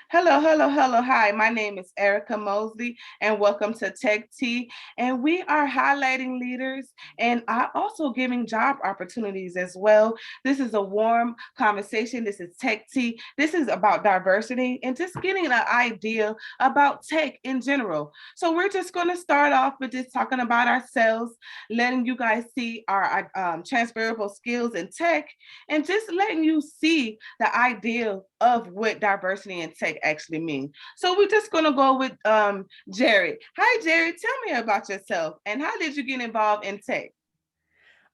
Hello, hello, hello. Hi, my name is Erica Mosley, and welcome to Tech Tea. And we are highlighting leaders and also giving job opportunities as well. This is a warm conversation. This is Tech Tea. This is about diversity and just getting an idea about tech in general. So, we're just going to start off with just talking about ourselves, letting you guys see our transferable skills in tech, and just letting you see the idea of what diversity in tech actually means. So we're just going to go with Jerry. Hi, Jerry. Tell me about yourself and how did you get involved in tech?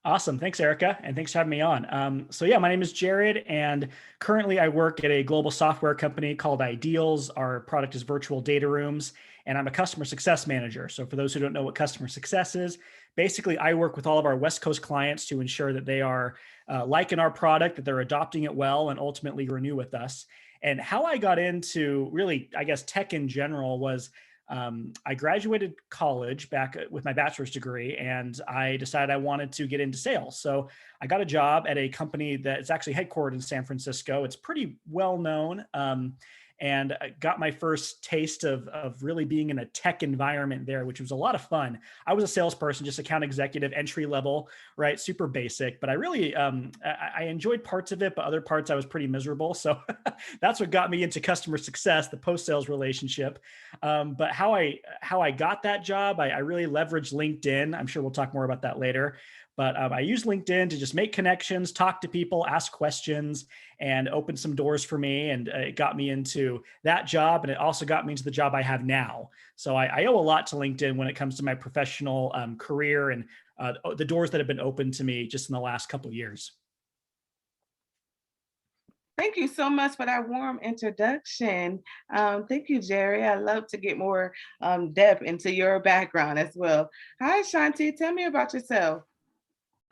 Awesome. Thanks, Erica. And thanks for having me on. So my name is Jared, and currently I work at a global software company called Ideals. Our product is virtual data rooms, and I'm a customer success manager. So for those who don't know what customer success is, basically I work with all of our West Coast clients to ensure that they are liking our product, that they're adopting it well, and ultimately renew with us. And how I got into really, I guess, tech in general was I graduated college back with my bachelor's degree, and I decided I wanted to get into sales. So I got a job at a company that's actually headquartered in San Francisco. It's pretty well known. And I got my first taste of really being in a tech environment there, which was a lot of fun. I was a salesperson, just account executive, entry level, right? Super basic, but I really, I enjoyed parts of it, but other parts I was pretty miserable. So that's what got me into customer success, the post-sales relationship. But how I got that job, I really leveraged LinkedIn. I'm sure we'll talk more about that later. But I used LinkedIn to just make connections, talk to people, ask questions, and open some doors for me. And it got me into that job. And it also got me into the job I have now. So I owe a lot to LinkedIn when it comes to my professional career and the doors that have been opened to me just in the last couple of years. Thank you so much for that warm introduction. Thank you, Jerry. I love to get more depth into your background as well. Hi, Shanti. Tell me about yourself.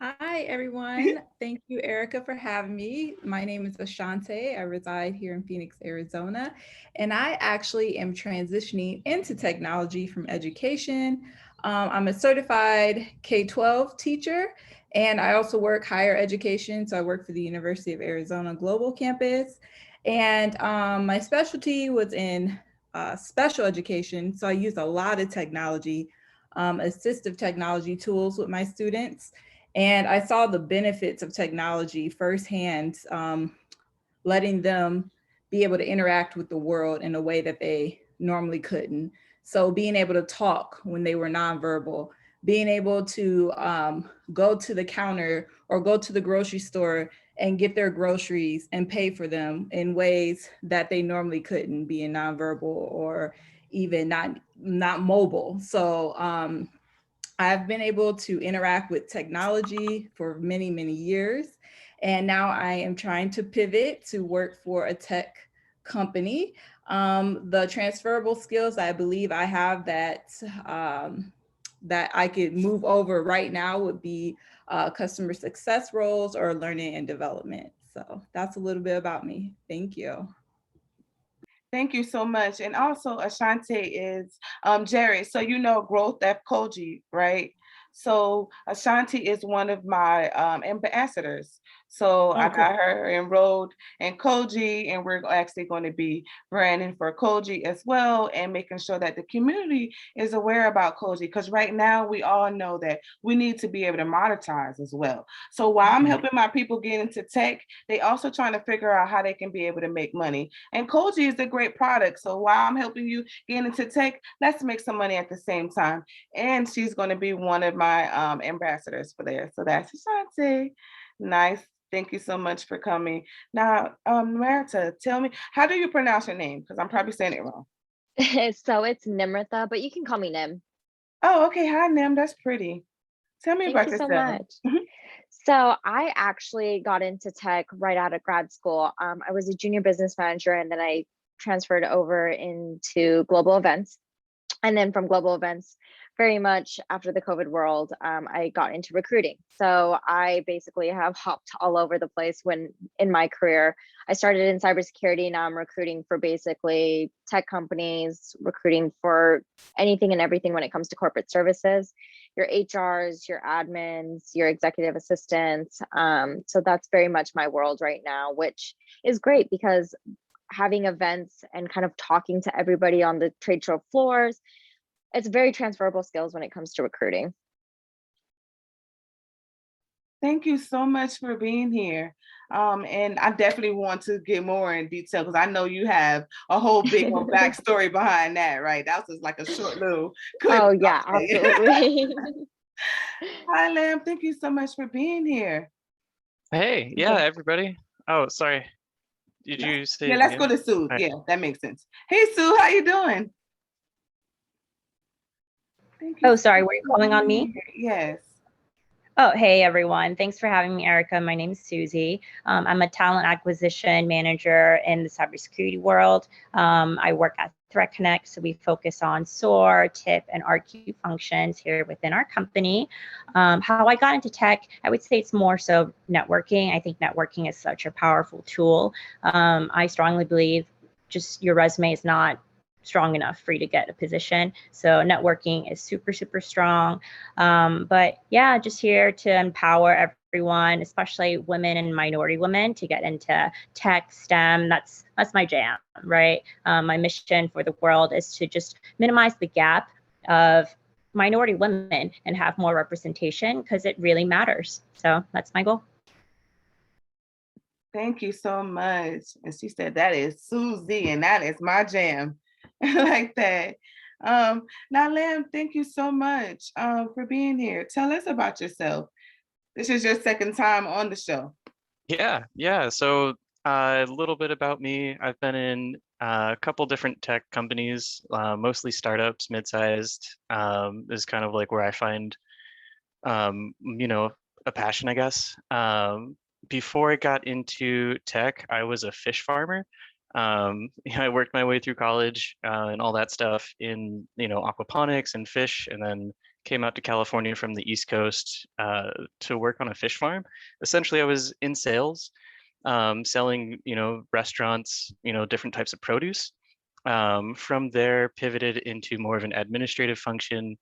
Hi, everyone. Thank you, Erica, for having me. My name is Ashante. I reside here in Phoenix, Arizona, and I actually am transitioning into technology from education. I'm a certified K-12 teacher, and I also work higher education. So I work for the University of Arizona Global Campus, and my specialty was in special education. So I use a lot of technology, assistive technology tools with my students. And I saw the benefits of technology firsthand, letting them be able to interact with the world in a way that they normally couldn't. So being able to talk when they were nonverbal, being able to go to the counter or go to the grocery store and get their groceries and pay for them in ways that they normally couldn't, being nonverbal or even not mobile. So I've been able to interact with technology for many, many years. And now I am trying to pivot to work for a tech company. The transferable skills I believe I have that I could move over right now would be customer success roles or learning and development. So that's a little bit about me. Thank you. Thank you so much. And also, Ashante is Jerry. So you know Growth F. Koji, right? So Ashanti is one of my ambassadors. So I Oh, got cool. her enrolled in Koji, and we're actually going to be branding for Koji as well, and making sure that the community is aware about Koji. Because right now we all know that we need to be able to monetize as well. So while I'm Mhm. helping my people get into tech, they also trying to figure out how they can be able to make money. And Koji is a great product. So while I'm helping you get into tech, let's make some money at the same time. And she's going to be one of my ambassadors for there. So that's Ashanti. Nice. Thank you so much for coming. Now, Marita, tell me, how do you pronounce your name? Because I'm probably saying it wrong. So it's Nimrita, but you can call me Nim. Oh, okay. Hi, Nim. That's pretty. Tell me Thank about you so yourself. much. So I actually got into tech right out of grad school. I was a junior business manager, and then I transferred over into global events. And then from global events, very much after the COVID world, I got into recruiting. So I basically have hopped all over the place when in my career. I started in cybersecurity. Now I'm recruiting for basically tech companies, recruiting for anything and everything when it comes to corporate services, your HRs, your admins, your executive assistants. So that's very much my world right now, which is great because having events and kind of talking to everybody on the trade show floors. It's very transferable skills when it comes to recruiting. Thank you so much for being here. And I definitely want to get more in detail because I know you have a whole big old backstory behind that, right? That was just like a short little clip. Oh yeah, absolutely. Hi, Lamb. Thank you so much for being here. Hey, yeah, everybody. Oh, sorry. Did you say Yeah, it let's go again? to Sue. Right. Yeah, that makes sense. Hey, Sue, how you doing? Thank you Oh, so sorry, much were you for calling on being me? here. Yes. Oh, hey everyone. Thanks for having me, Erica. My name is Susie. I'm a talent acquisition manager in the cybersecurity world. I work at Threat Connect, so we focus on SOAR, TIP, and RQ functions here within our company. How I got into tech, I would say it's more so networking. I think networking is such a powerful tool. I strongly believe just your resume is not strong enough for you to get a position. So networking is super, super strong. But yeah, just here to empower everyone, especially women and minority women, to get into tech, STEM. That's my jam, right? My mission for the world is to just minimize the gap of minority women and have more representation because it really matters. So that's my goal. Thank you so much. And she said, that is Susie, and that is my jam. Like that. Now, Lamb, thank you so much for being here. Tell us about yourself. This is your second time on the show. Yeah. So a little bit about me. I've been in a couple different tech companies, mostly startups, mid-sized. Is kind of like where I find, a passion, I guess. Before I got into tech, I was a fish farmer. I worked my way through college and all that stuff in, aquaponics and fish, and then came out to California from the East Coast to work on a fish farm. Essentially, I was in sales, selling, restaurants, different types of produce. From there, pivoted into more of an administrative function.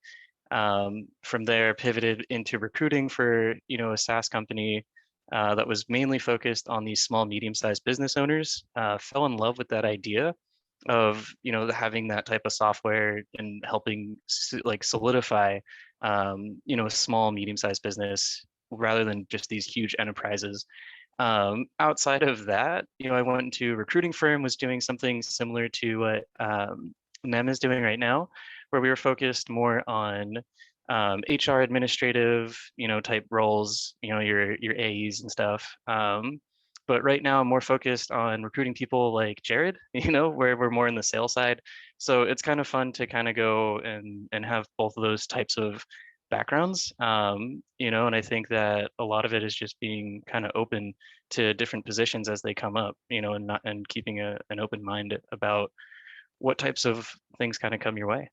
From there, pivoted into recruiting for, a SaaS company that was mainly focused on these small, medium-sized business owners. Fell in love with that idea of, having that type of software and helping like solidify, a small, medium-sized business rather than just these huge enterprises. Outside of that, I went into a recruiting firm, was doing something similar to what Nem is doing right now, where we were focused more on HR administrative, type roles, your AEs and stuff. But right now I'm more focused on recruiting people like Jared, where we're more in the sales side. So it's kind of fun to kind of go and have both of those types of backgrounds. And I think that a lot of it is just being kind of open to different positions as they come up, and keeping an open mind about what types of things kind of come your way.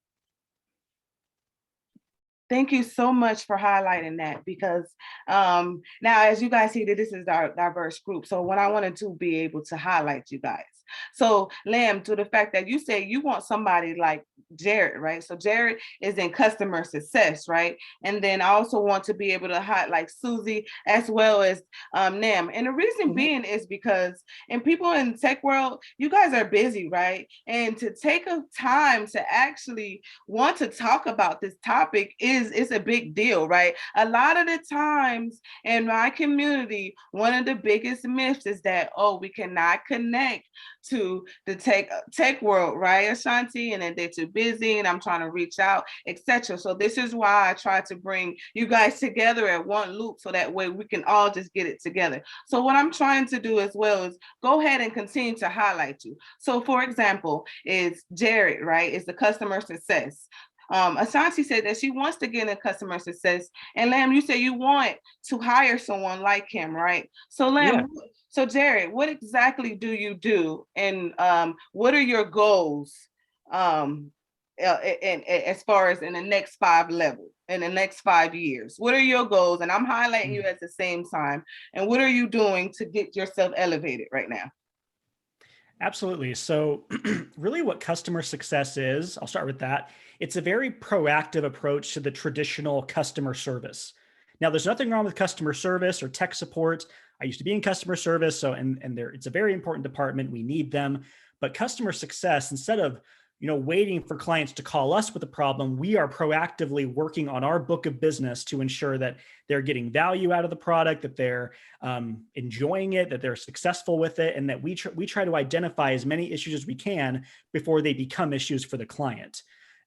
Thank you so much for highlighting that because now, as you guys see, that this is our diverse group. So what I wanted to be able to highlight you guys. So Lamb, to the fact that you say you want somebody like Jared, right? So Jared is in customer success, right? And then I also want to be able to highlight Susie as well as Nam. And the reason being is because in people in tech world, you guys are busy, right? And to take a time to actually want to talk about this topic is a big deal, right? A lot of the times in my community, one of the biggest myths is that, oh, we cannot connect to the tech world, right, Ashanti? And then they're too busy and I'm trying to reach out, etc. So this is why I try to bring you guys together at one loop so that way we can all just get it together. So what I'm trying to do as well is go ahead and continue to highlight you. So for example, is Jared, right, is the customer success. Ashanti said that she wants to get in customer success. And Lamb, you say you want to hire someone like him, right? So Lamb, Yeah. so Jared, what exactly do you do? And what are your goals and as far as in the next 5 years? What are your goals? And I'm highlighting you at the same time. And what are you doing to get yourself elevated right now? Absolutely. So really what customer success is, I'll start with that. It's a very proactive approach to the traditional customer service. Now, there's nothing wrong with customer service or tech support. I used to be in customer service, so and there it's a very important department. We need them. But customer success, instead of waiting for clients to call us with a problem, we are proactively working on our book of business to ensure that they're getting value out of the product, that they're enjoying it, that they're successful with it, and that we try to identify as many issues as we can before they become issues for the client.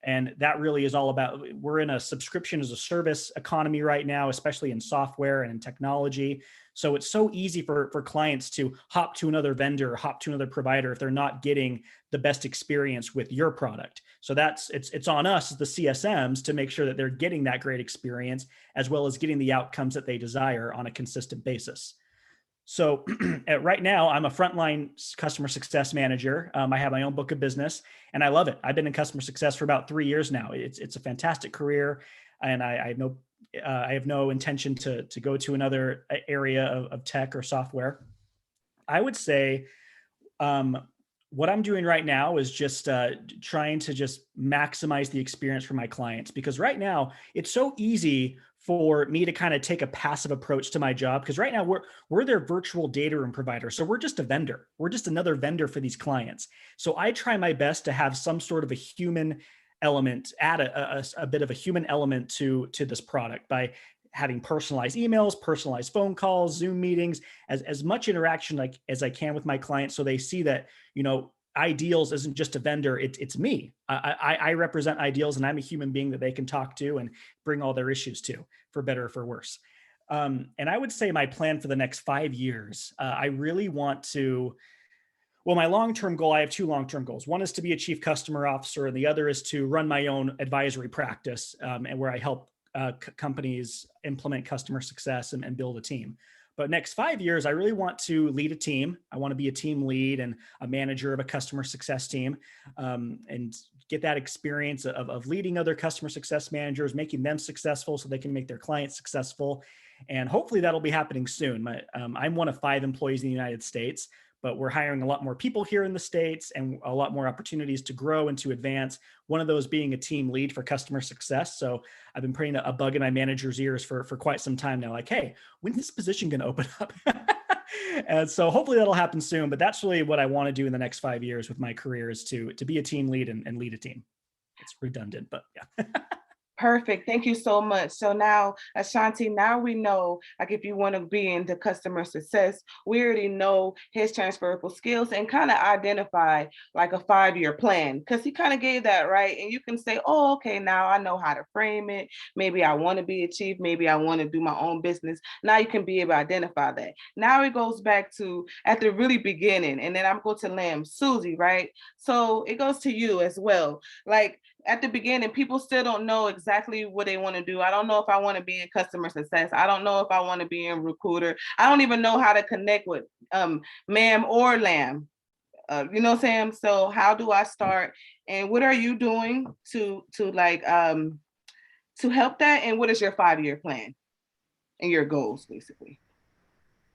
And that really is all about, we're in a subscription as a service economy right now, especially in software and in technology. So it's so easy for clients to hop to another vendor or hop to another provider if they're not getting the best experience with your product. So it's on us as the CSMs to make sure that they're getting that great experience, as well as getting the outcomes that they desire on a consistent basis. So right now, I'm a frontline customer success manager. I have my own book of business, and I love it. I've been in customer success for about 3 years now. It's a fantastic career, and I have no intention to go to another area of tech or software. I would say what I'm doing right now is just trying to just maximize the experience for my clients, because right now it's so easy for me to kind of take a passive approach to my job, because right now we're their virtual data room provider. So we're just a vendor. We're just another vendor for these clients. So I try my best to have some sort of a human element, add a bit of a human element to this product by having personalized emails, personalized phone calls, Zoom meetings, as much interaction as I can with my clients, so they see that, Ideals isn't just a vendor, it's me. I represent Ideals, and I'm a human being that they can talk to and bring all their issues to, for better or for worse. And I would say my plan for the next 5 years, I really want to, well, my long-term goal, I have 2 long-term goals. One is to be a chief customer officer, and the other is to run my own advisory practice, and where I help companies implement customer success and build a team. But next 5 years, I really want to lead a team. I want to be a team lead and a manager of a customer success team, and get that experience of leading other customer success managers, making them successful so they can make their clients successful. And hopefully that'll be happening soon. I'm one of 5 employees in the United States, but we're hiring a lot more people here in the States and a lot more opportunities to grow and to advance. One of those being a team lead for customer success. So I've been putting a bug in my manager's ears for quite some time now, like, hey, when's this position going to open up? And so hopefully that'll happen soon, but that's really what I want to do in the next 5 years with my career, is to be a team lead and lead a team. It's redundant, but yeah. Perfect. Thank you so much. So now, Ashanti, now we know, like, if you want to be into customer success, we already know his transferable skills and kind of identify like a 5-year plan, because he kind of gave that, right? And you can say, oh, okay, now I know how to frame it. Maybe I want to be a chief. Maybe I want to do my own business. Now you can be able to identify that. Now it goes back to at the really beginning, and then I'm going to Lamb, Susie, right? So it goes to you as well. Like, at the beginning, people still don't know exactly what they want to do. I don't know if I want to be in customer success. I don't know if I want to be in recruiter. I don't even know how to connect with ma'am or lamb. You know what I'm saying? So how do I start? And what are you doing to help that? And what is your 5-year plan and your goals, basically?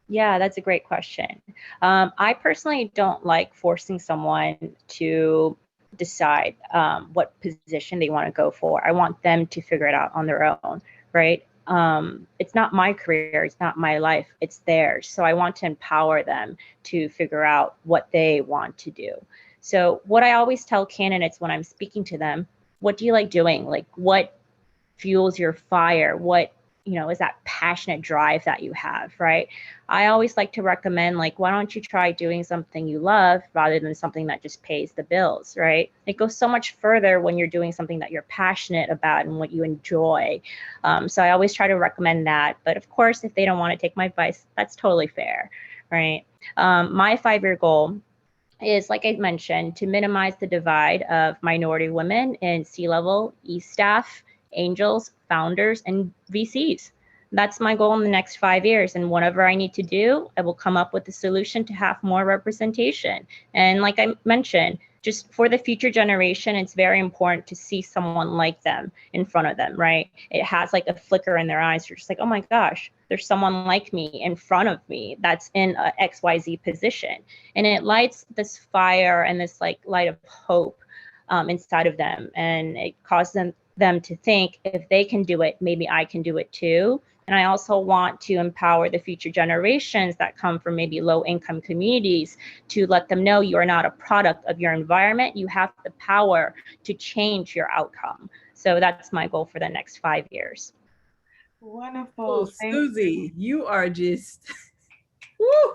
Yeah, that's a great question. I personally don't like forcing someone to decide what position they want to go for. I want them to figure it out on their own, right? It's not my career, it's not my life, it's theirs. So I want to empower them to figure out what they want to do. So what I always tell candidates when I'm speaking to them, what do you like doing? Like, what fuels your fire? What is that passionate drive that you have, right? I always like to recommend, like, why don't you try doing something you love rather than something that just pays the bills, right? It goes so much further when you're doing something that you're passionate about and what you enjoy. So I always try to recommend that. But of course, if they don't want to take my advice, that's totally fair, right? My 5-year goal is, like I mentioned, to minimize the divide of minority women in C-level, E-staff, angels, founders, and VCs. That's my goal in the next 5 years. And whatever I need to do, I will come up with a solution to have more representation. And like I mentioned, just for the future generation, it's very important to see someone like them in front of them, right? It has like a flicker in their eyes. You're just like, oh my gosh, there's someone like me in front of me that's in a XYZ position. And it lights this fire and this like light of hope inside of them. And it causes them to think, if they can do it, maybe I can do it too. And I also want to empower the future generations that come from maybe low income communities to let them know you are not a product of your environment. You have the power to change your outcome. So that's my goal for the next 5 years. Wonderful. Susie, you are just, woo.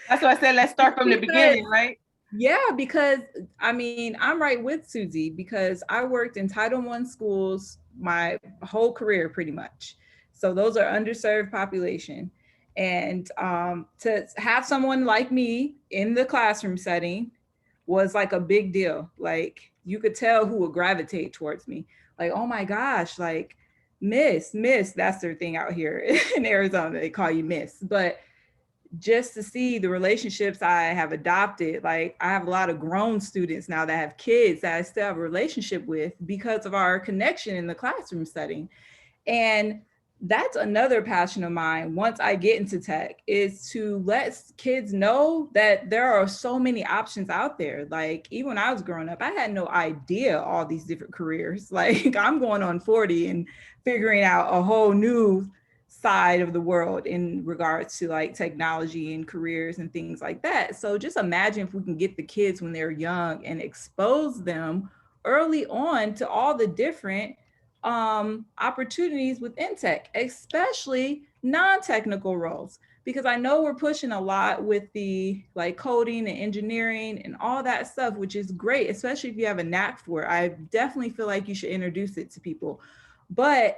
That's why I said, let's start from the beginning, right? Yeah, because I mean, I'm right with Susie because I worked in Title I schools my whole career pretty much. So those are underserved population. And to have someone like me in the classroom setting was like a big deal. Like you could tell who would gravitate towards me. Like, oh my gosh, like Miss, that's their thing out here in Arizona. They call you Miss. But just to see the relationships I have adopted, like I have a lot of grown students now that have kids that I still have a relationship with because of our connection in the classroom setting. And that's another passion of mine once I get into tech is to let kids know that there are so many options out there. Like even when I was growing up, I had no idea all these different careers. Like I'm going on 40 and figuring out a whole new side of the world in regards to like technology and careers and things like that. So just imagine if we can get the kids when they're young and expose them early on to all the different opportunities within tech, especially non-technical roles, because I know we're pushing a lot with the like coding and engineering and all that stuff, which is great, especially if you have a knack for it. I definitely feel like you should introduce it to people. But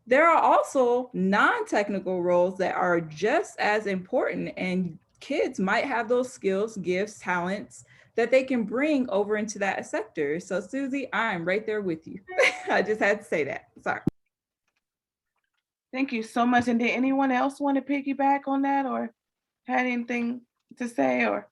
there are also non-technical roles that are just as important, and kids might have those skills, gifts, talents that they can bring over into that sector. So Susie, I'm right there with you. I just had to say that. Sorry. Thank you so much. And did anyone else want to piggyback on that or had anything to say or?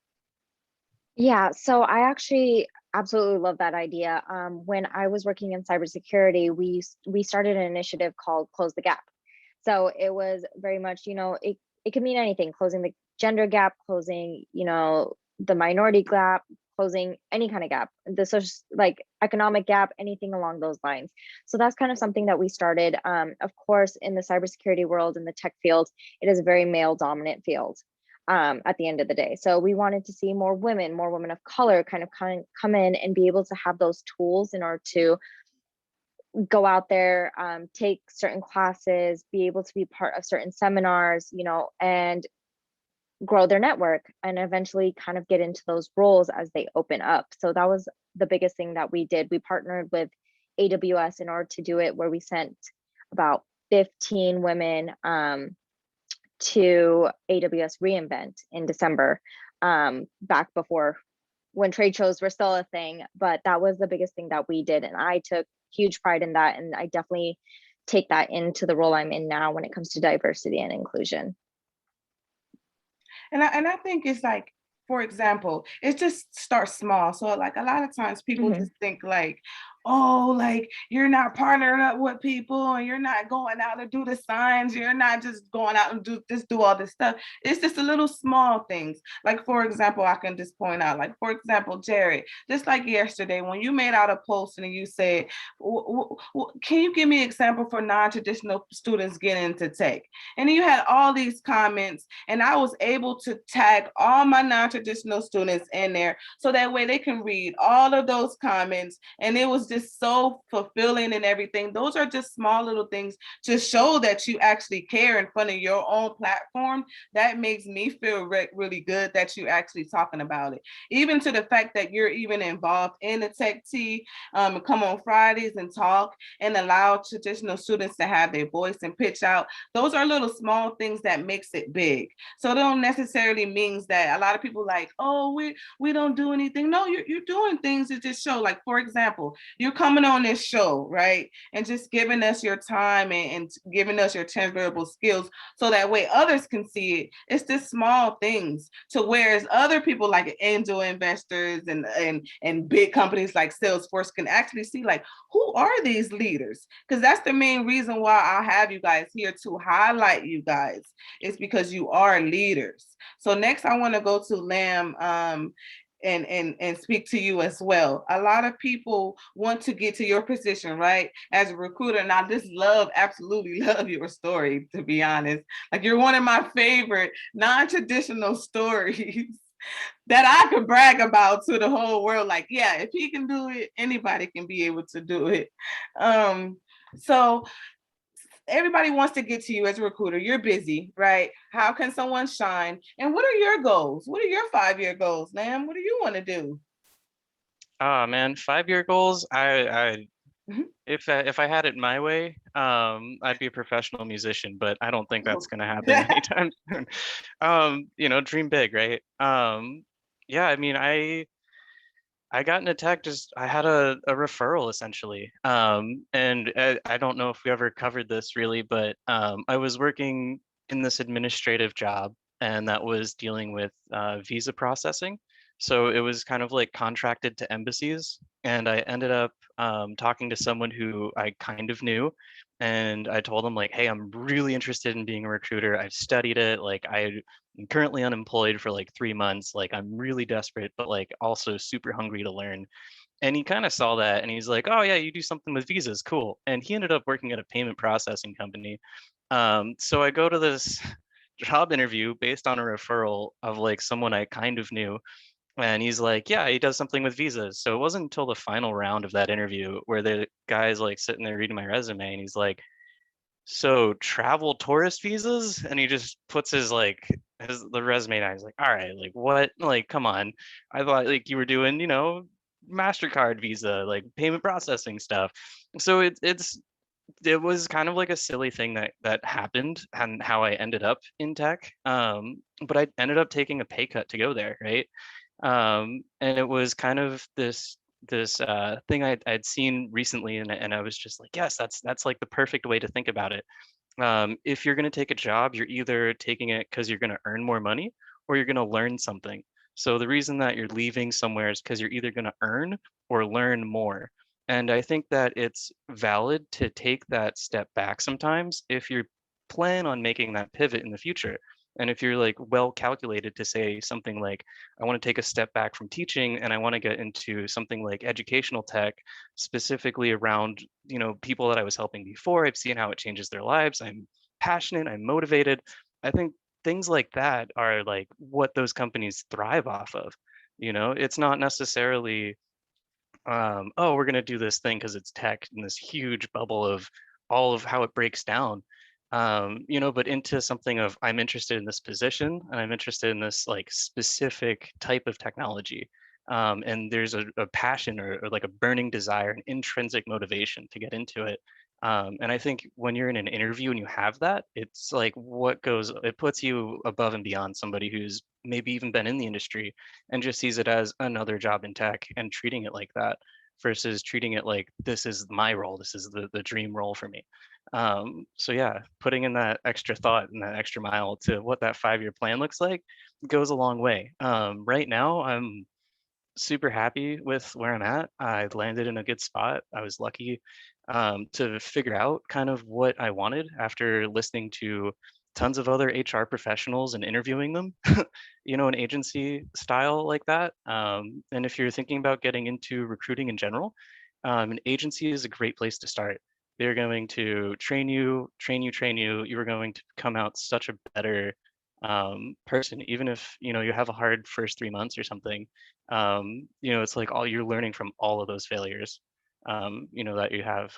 Yeah, so I actually absolutely love that idea. When I was working in cybersecurity, we started an initiative called Close the Gap. So it was very much, it could mean anything, closing the gender gap, closing, the minority gap, closing any kind of gap, the social, like economic gap, anything along those lines. So that's kind of something that we started. Of course, in the cybersecurity world, in the tech field, it is a very male dominant field. At the end of the day. So we wanted to see more women of color kind of come in and be able to have those tools in order to go out there, take certain classes, be able to be part of certain seminars, and grow their network and eventually kind of get into those roles as they open up. So that was the biggest thing that we did. We partnered with AWS in order to do it, where we sent about 15 women to AWS reInvent in December, back before when trade shows were still a thing. But that was the biggest thing that we did. And I took huge pride in that. And I definitely take that into the role I'm in now when it comes to diversity and inclusion. And I think it's like, for example, it just starts small. So like a lot of times people just think like, oh, like you're not partnering up with people and you're not going out to do the signs. You're not just going out and do all this stuff. It's just a little small things. Like, for example, I can just point out, like, for example, Jared, just like yesterday, when you made out a post and you said, can you give me an example for non-traditional students getting into tech? And then you had all these comments and I was able to tag all my non-traditional students in there so that way they can read all of those comments. And it was just so fulfilling and everything. Those are just small little things to show that you actually care in front of your own platform. That makes me feel really good that you're actually talking about it. Even to the fact that you're even involved in the tech tea, come on Fridays and talk and allow traditional students to have their voice and pitch out. Those are little small things that makes it big. So it don't necessarily means that a lot of people like, oh, we don't do anything. No, you're doing things to just show. Like, for example, you're coming on this show, right? And just giving us your time and giving us your transferable skills so that way others can see it. It's just small things to whereas other people like angel investors and big companies like Salesforce can actually see like, who are these leaders? Because that's the main reason why I have you guys here to highlight you guys. It's because you are leaders. So next I want to go to Lam. and speak to you as well. A lot of people want to get to your position, right? As a recruiter. And I just absolutely love your story, to be honest. Like, you're one of my favorite non-traditional stories that I could brag about to the whole world. Like, yeah, if he can do it, anybody can be able to do it. So everybody wants to get to you as a recruiter. You're busy, right? How can someone shine? And what are your goals? What are your 5-year goals, ma'am? What do you want to do? Oh man, 5-year goals. If I had it my way, I'd be a professional musician, but I don't think that's gonna happen anytime soon. Dream big, right? Yeah, I mean, I got into tech I had a referral essentially. And I don't know if we ever covered this really, but I was working in this administrative job and that was dealing with visa processing. So it was kind of like contracted to embassies. And I ended up talking to someone who I kind of knew. And I told them like, hey, I'm really interested in being a recruiter. I've studied it. Like I'm currently unemployed for like 3 months. Like I'm really desperate, but like also super hungry to learn. And he kind of saw that and he's like, oh yeah, you do something with visas, cool. And he ended up working at a payment processing company. So I go to this job interview based on a referral of like someone I kind of knew. And he's like, yeah, he does something with visas. So it wasn't until the final round of that interview where the guy's like sitting there reading my resume and he's like, so travel tourist visas? And he just puts the resume down. He's like, all right, like what? Like, come on. I thought like you were doing, MasterCard Visa, like payment processing stuff. So it was kind of like a silly thing that happened and how I ended up in tech. But I ended up taking a pay cut to go there, right? And it was kind of this thing I'd seen recently, and I was just like, yes, that's like the perfect way to think about it. If you're going to take a job, you're either taking it because you're going to earn more money or you're going to learn something. So the reason that you're leaving somewhere is because you're either going to earn or learn more. And I think that it's valid to take that step back sometimes if you plan on making that pivot in the future. And if you're like well calculated to say something like, I want to take a step back from teaching and I want to get into something like educational tech, specifically around, people that I was helping before. I've seen how it changes their lives. I'm passionate, I'm motivated. I think things like that are like what those companies thrive off of. It's not necessarily, oh, we're going to do this thing because it's tech in this huge bubble of all of how it breaks down. But into something of I'm interested in this position and I'm interested in this like specific type of technology. And there's a passion or like a burning desire, an intrinsic motivation to get into it. And I think when you're in an interview and you have that, it's like it puts you above and beyond somebody who's maybe even been in the industry and just sees it as another job in tech and treating it like that versus treating it like this is my role, this is the dream role for me. So yeah, putting in that extra thought and that extra mile to what that 5-year plan looks like goes a long way. Right now, I'm super happy with where I'm at. I landed in a good spot. I was lucky to figure out kind of what I wanted after listening to tons of other HR professionals and interviewing them, an agency style like that. And if you're thinking about getting into recruiting in general, an agency is a great place to start. They're going to train you, train you, train you. You are going to come out such a better person, even if you have a hard first 3 months or something. It's like all you're learning from all of those failures, that you have.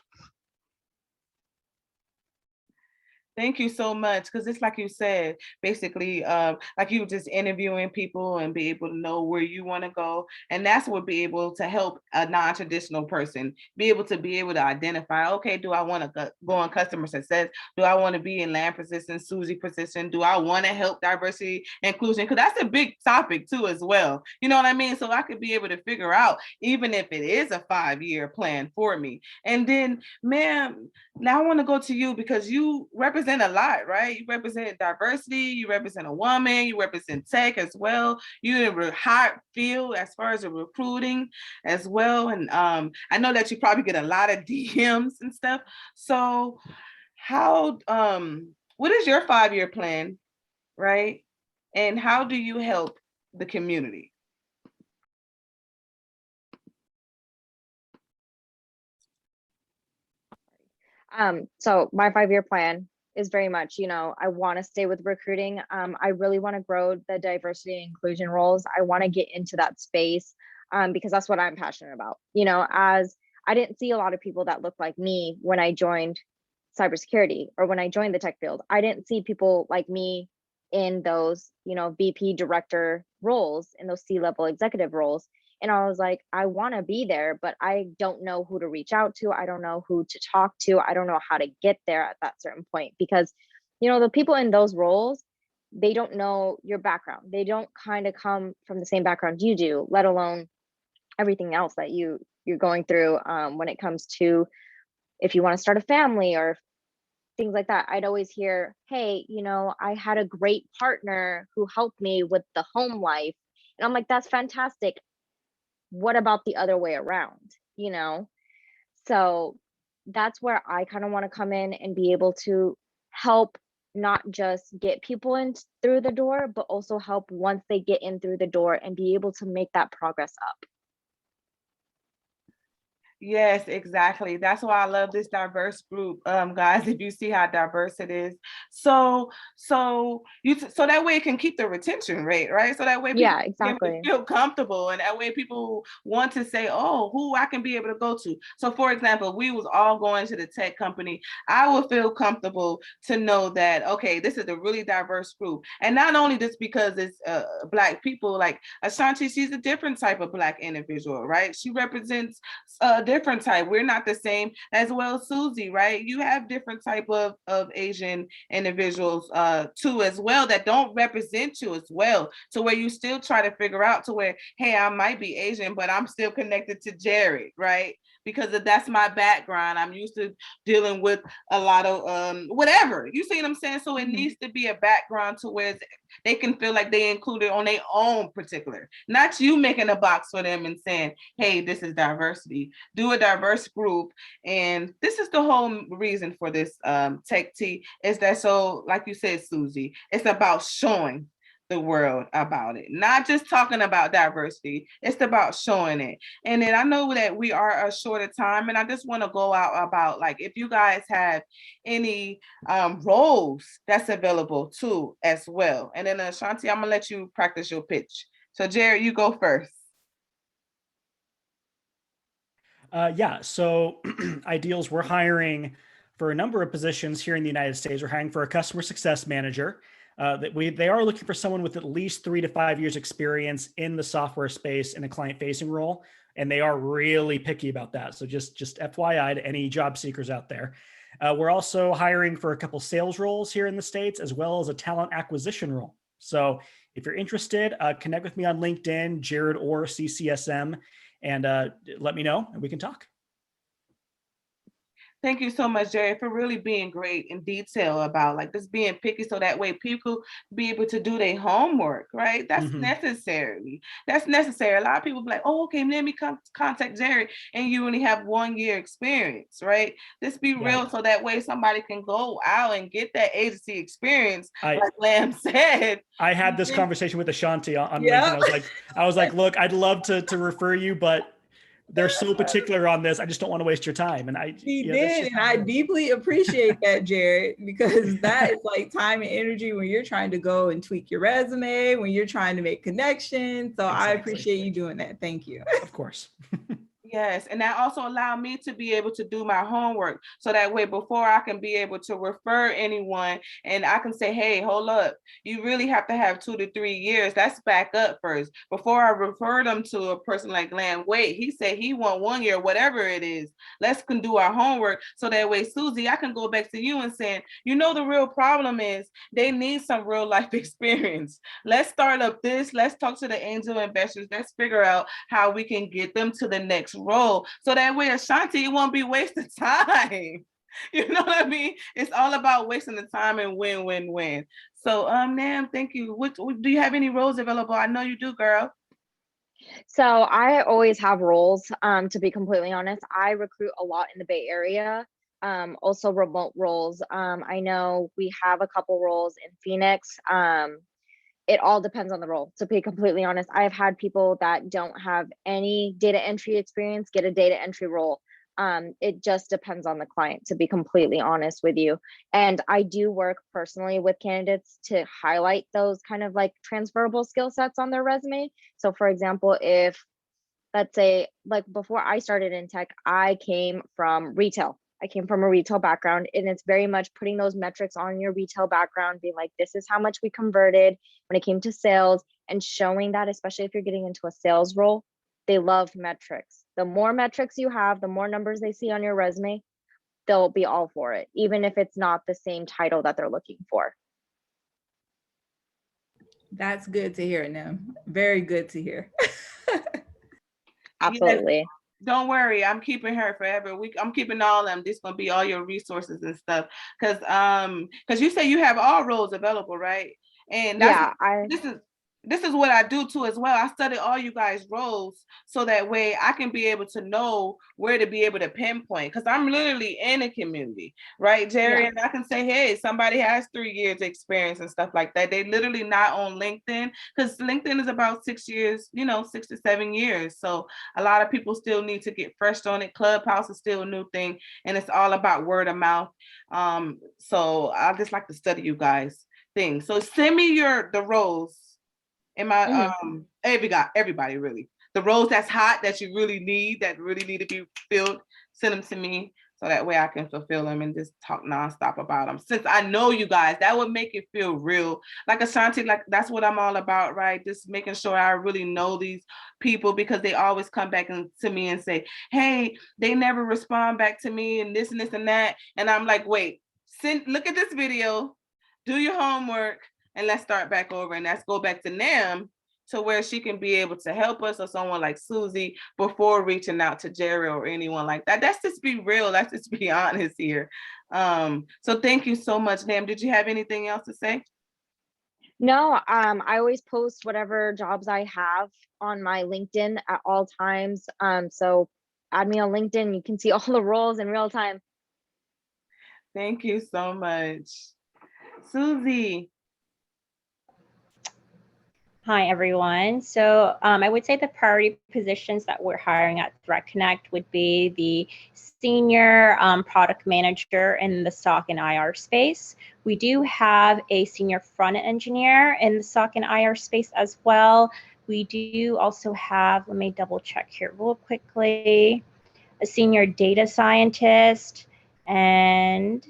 Thank you so much. Because it's like you said, basically, like you were just interviewing people and be able to know where you want to go. And that's what be able to help a non-traditional person be able to identify, okay, do I want to go on customer success? Do I want to be in land position, Susie position? Do I want to help diversity inclusion? Because that's a big topic too, as well. You know what I mean? So I could be able to figure out, even if it is a 5-year plan for me. And then, ma'am, now I want to go to you because you represent a lot, right? You represent diversity, you represent a woman, you represent tech as well. You're in a hot field as far as the recruiting as well. And I know that you probably get a lot of DMs and stuff. So how what is your 5-year plan, right? And how do you help the community? So my 5-year plan is very much, I want to stay with recruiting. I really want to grow the diversity and inclusion roles. I want to get into that space because that's what I'm passionate about. As I didn't see a lot of people that looked like me when I joined cybersecurity or when I joined the tech field. I didn't see people like me in those, VP director roles, in those C-level executive roles. And I was like, I want to be there, but I don't know who to reach out to. I don't know who to talk to. I don't know how to get there at that certain point because, the people in those roles, they don't know your background. They don't kind of come from the same background you do, let alone everything else that you're going through when it comes to if you want to start a family or things like that. I'd always hear, hey, I had a great partner who helped me with the home life. And I'm like, that's fantastic. What about the other way around? So that's where I kind of want to come in and be able to help not just get people in through the door, but also help once they get in through the door and be able to make that progress up. Yes, exactly. That's why I love this diverse group, guys. If you see how diverse it is, so so that way it can keep the retention rate, right? So that way people exactly. feel comfortable, and that way people want to say, "Oh, who I can be able to go to." So, for example, if we was all going to the tech company, I would feel comfortable to know that okay, this is a really diverse group, and not only just because it's Black people. Like Ashanti, she's a different type of Black individual, right? She represents different type. We're not the same, as well as Susie, right? You have different type of Asian individuals too as well that don't represent you as well, to where you still try to figure out to where, hey, I might be Asian, but I'm still connected to Jared, right? Because that's my background. I'm used to dealing with a lot of whatever. You see what I'm saying? So it needs to be a background to where they can feel like they included on their own particular, not you making a box for them and saying, hey, this is diversity. Do a diverse group. And this is the whole reason for this Tech Tea is that, so like you said, Susie, it's about showing the world about it, not just talking about diversity. It's about showing it. And then I know that we are a shorter time, and I just want to go out about, like, if you guys have any roles that's available too as well. And then Ashanti, I'm gonna let you practice your pitch. So Jared, you go first. So Ideals, we're hiring for a number of positions here in the United States. We're hiring for a customer success manager. They are looking for someone with at least 3 to 5 years experience in the software space in a client-facing role, and they are really picky about that. So just FYI to any job seekers out there. We're also hiring for a couple sales roles here in the States, as well as a talent acquisition role. So if you're interested, connect with me on LinkedIn, Jared or CCSM, and let me know and we can talk. Thank you so much, Jerry, for really being great in detail about like just being picky, so that way people be able to do their homework, right? That's necessary. That's necessary. A lot of people be like, oh, okay, let me contact Jerry, and you only have 1 year experience, right? Just be real, so that way somebody can go out and get that agency experience, like Lamb said. I had this conversation with Ashanti on LinkedIn. I was like, look, I'd love to refer you, but they're so particular on this. I just don't want to waste your time. And I deeply appreciate that, Jared, because that is like time and energy when you're trying to go and tweak your resume, when you're trying to make connections. So I appreciate you doing that. Thank you. Of course. Yes, and that also allowed me to be able to do my homework, so that way before I can be able to refer anyone, and I can say, hey, hold up, you really have to have 2 to 3 years. Let's back up first before I refer them to a person like Glenn. Wait, he said he want 1 year, whatever it is. Let's can do our homework, so that way, Susie, I can go back to you and saying, the real problem is they need some real life experience. Let's start up this. Let's talk to the angel investors. Let's figure out how we can get them to the next role, so that way Ashanti, it won't be wasted time. You know what I mean? It's all about wasting the time and win. So Nam, thank you. Do you have any roles available? I know you do, girl. So I always have roles. To be completely honest, I recruit a lot in the Bay Area. Also remote roles. I know we have a couple roles in Phoenix. It all depends on the role. To be completely honest, I've had people that don't have any data entry experience get a data entry role It just depends on the client, to be completely honest with you. And I do work personally with candidates to highlight those kind of like transferable skill sets on their resume. So for example, if let's say like before I started in tech, I came from retail. I came from a retail background, and it's very much putting those metrics on your retail background, being like, this is how much we converted when it came to sales, and showing that, especially if you're getting into a sales role, they love metrics. The more metrics you have, the more numbers they see on your resume, they'll be all for it, even if it's not the same title that they're looking for. That's good to hear, Nim. Very good to hear. Absolutely. Yes. Don't worry, I'm keeping her forever. I'm keeping all of them. This is gonna be all your resources and stuff. Cause you say you have all roles available, right? And that's this is what I do too as well. I study all you guys' roles so that way I can be able to know where to be able to pinpoint. Because I'm literally in a community, right, Jerry? Yeah. And I can say, hey, somebody has 3 years experience and stuff like that. They literally not on LinkedIn, because LinkedIn is about 6 years, 6 to 7 years. So a lot of people still need to get fresh on it. Clubhouse is still a new thing, and it's all about word of mouth. So I just like to study you guys' things. So send me the roles. Everybody really, the roles that's hot that you really need, that really need to be filled, send them to me so that way I can fulfill them and just talk nonstop about them. Since I know you guys, that would make it feel real. Like Ashanti, like that's what I'm all about, right? Just making sure I really know these people, because they always come back to me and say, hey, they never respond back to me and this and this and that. And I'm like, wait, look at this video, do your homework, and let's start back over, and let's go back to Nam to where she can be able to help us, or someone like Susie, before reaching out to Jerry or anyone like that. That's just be real. Let's just be honest here. So thank you so much, Nam. Did you have anything else to say? No, I always post whatever jobs I have on my LinkedIn at all times. So add me on LinkedIn. You can see all the roles in real time. Thank you so much. Susie. Hi, everyone. So I would say the priority positions that we're hiring at Threat Connect would be the senior product manager in the SOC and IR space. We do have a senior front-end engineer in the SOC and IR space as well. We do also have, let me double check here real quickly, a senior data scientist and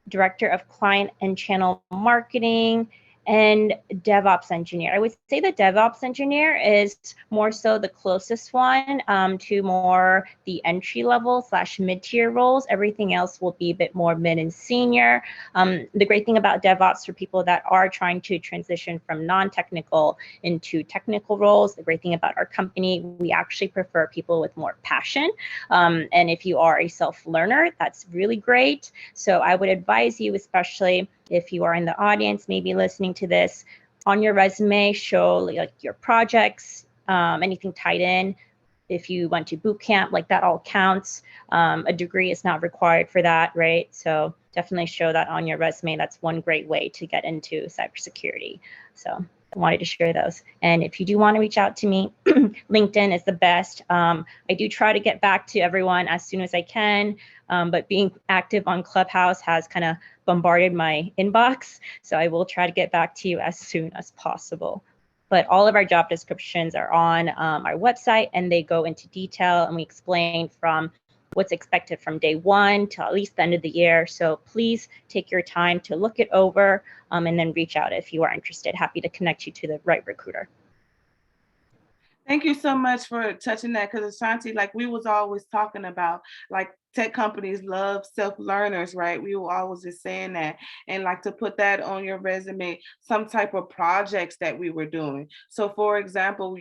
director of client and channel marketing, and DevOps engineer. I would say the DevOps engineer is more so the closest one to more the entry level / mid-tier roles. Everything else will be a bit more mid and senior. The great thing about DevOps for people that are trying to transition from non-technical into technical roles, the great thing about our company, we actually prefer people with more passion. And if you are a self-learner, that's really great. So I would advise you, especially if you are in the audience, maybe listening to this, on your resume, show like your projects, anything tied in. If you went to boot camp, like that all counts. A degree is not required for that, right? So definitely show that on your resume. That's one great way to get into cybersecurity. So I wanted to share those. And if you do want to reach out to me, LinkedIn is the best. I do try to get back to everyone as soon as I can, but being active on Clubhouse has kind of bombarded my inbox. So I will try to get back to you as soon as possible. But all of our job descriptions are on our website, and they go into detail, and we explain from what's expected from day one to at least the end of the year. So please take your time to look it over and then reach out if you are interested. Happy to connect you to the right recruiter. Thank you so much for touching that, because Ashanti, like we was always talking about, like tech companies love self-learners, right? We were always just saying that, and like to put that on your resume, some type of projects that we were doing. So for example,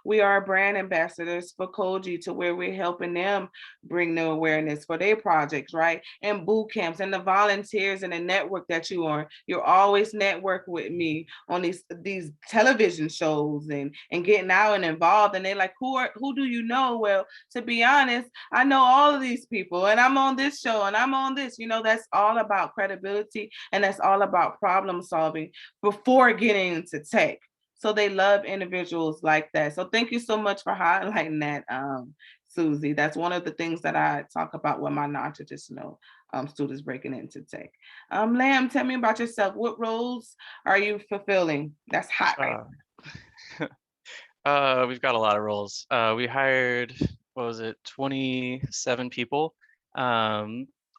we are brand ambassadors for Koji, to where we're helping them bring the awareness for their projects, right? And boot camps and the volunteers and the network that you're always network with me on these television shows and getting out and involved. And they're like, who do you know? Well, to be honest, I know all of these people, and I'm on this show and I'm on this, that's all about credibility, and that's all about problem solving before getting into tech. So they love individuals like that. So thank you so much for highlighting that, Susie. That's one of the things that I talk about with my non-traditional students breaking into tech. Lamb, tell me about yourself. What roles are you fulfilling? That's hot right We've got a lot of roles. We hired, what was it, 27 people.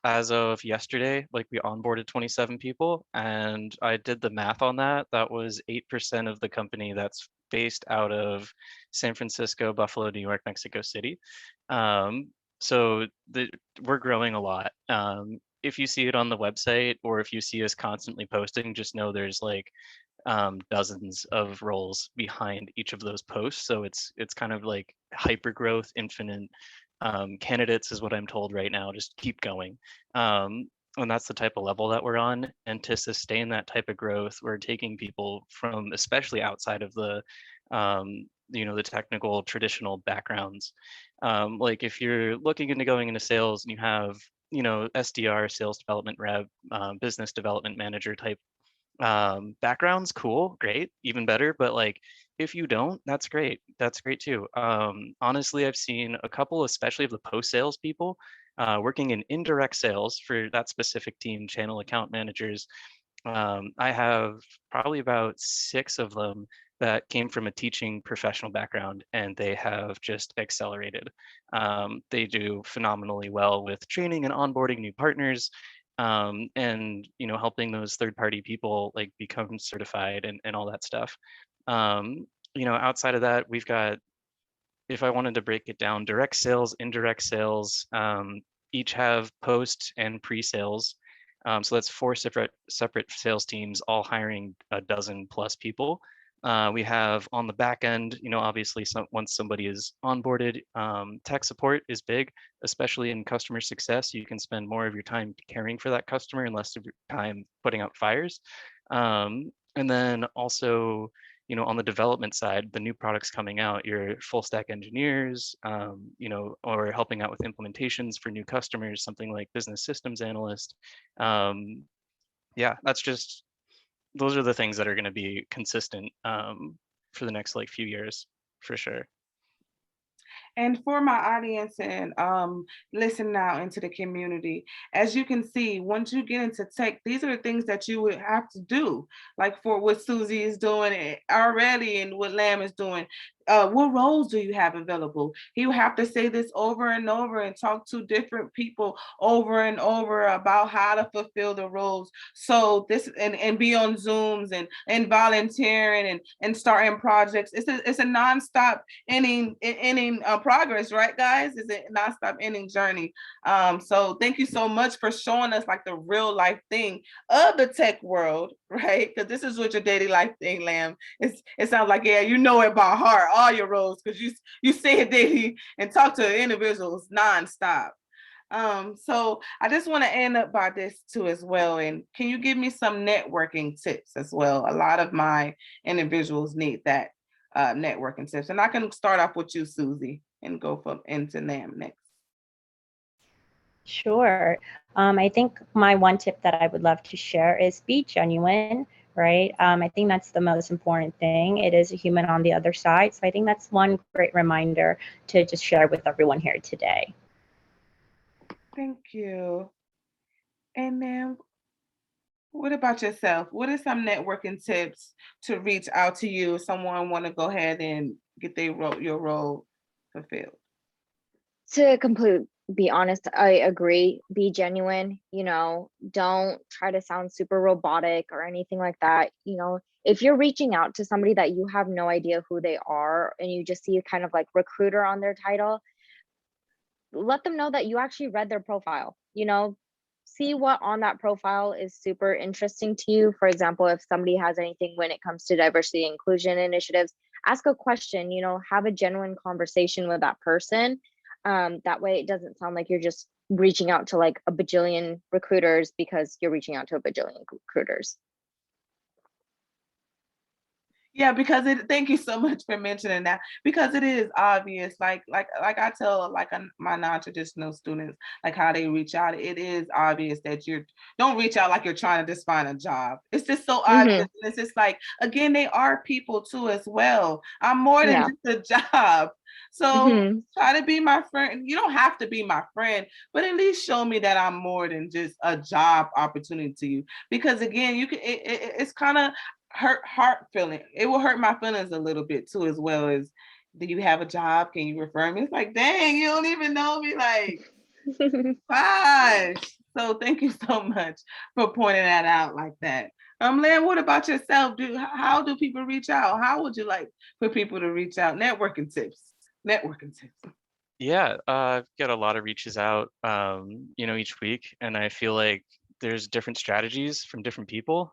As of yesterday, like we onboarded 27 people, and I did the math on that. That was 8% of the company that's based out of San Francisco, Buffalo, New York, Mexico City. So we're growing a lot. If you see it on the website or if you see us constantly posting, just know there's like dozens of roles behind each of those posts. So it's kind of like hyper growth, infinite candidates is what I'm told right now. Just keep going. And that's the type of level that we're on. And to sustain that type of growth, we're taking people from especially outside of the the technical traditional backgrounds. Like if you're looking into going into sales and you have SDR, sales development rep, business development manager type backgrounds, cool, great, even better. But like if you don't, that's great too. Honestly, I've seen a couple, especially of the post sales people working in indirect sales for that specific team, channel account managers. I have probably about 6 of them that came from a teaching professional background, and they have just accelerated. They do phenomenally well with training and onboarding new partners, and helping those third-party people like become certified and all that stuff. Outside of that, we've got, if I wanted to break it down, direct sales, indirect sales, each have post and pre-sales. So that's 4 separate sales teams, all hiring a dozen plus people. We have on the back end, obviously once somebody is onboarded, tech support is big, especially in customer success. You can spend more of your time caring for that customer and less of your time putting out fires. And then also, on the development side, the new products coming out, your full stack engineers, or helping out with implementations for new customers, something like business systems analyst. Yeah, those are the things that are going to be consistent for the next like few years, for sure. And for my audience and listen now into the community, as you can see, once you get into tech, these are the things that you would have to do, like for what Susie is doing already and what Lamb is doing. What roles do you have available? He will have to say this over and over and talk to different people over and over about how to fulfill the roles. So this and be on Zooms and volunteering and starting projects. It's a nonstop ending progress, right, guys? It's a nonstop ending journey. So thank you so much for showing us like the real life thing of the tech world, right? Because this is what your daily life thing, Lamb. It sounds like, yeah, you know it by heart, all your roles, because you say it daily and talk to individuals nonstop. So I just want to end up by this too as well. And can you give me some networking tips as well? A lot of my individuals need that networking tips. And I can start off with you, Susie, and go from into Nam next. Sure. I think my one tip that I would love to share is be genuine, right? I think that's the most important thing. It is a human on the other side. So I think that's one great reminder to just share with everyone here today. Thank you. And then what about yourself? What are some networking tips to reach out to you if someone want to go ahead and get your role fulfilled? To be honest, I agree. Be genuine, don't try to sound super robotic or anything like that. If you're reaching out to somebody that you have no idea who they are and you just see kind of like recruiter on their title, let them know that you actually read their profile. See what on that profile is super interesting to you. For example, if somebody has anything when it comes to diversity and inclusion initiatives, ask a question, have a genuine conversation with that person. That way it doesn't sound like you're just reaching out to like a bajillion recruiters because you're reaching out to a bajillion recruiters. Yeah, because thank you so much for mentioning that, because it is obvious, like I tell my non-traditional students, like how they reach out, it is obvious that you don't reach out like you're trying to just find a job. It's just so obvious. It's just like, again, they are people too as well. I'm more than Yeah. just a job. So Hmm. try to be my friend. You don't have to be my friend, but at least show me that I'm more than just a job opportunity to you. Because again, you can it's kind of heart feeling. It will hurt my feelings a little bit too, as well as, do you have a job? Can you refer me? It's like, dang, you don't even know me. Like, gosh. So thank you so much for pointing that out like that. Len, what about yourself? How do people reach out? How would you like for people to reach out? Networking tips. Networking tips. Yeah, I've got a lot of reaches out, each week, and I feel like there's different strategies from different people.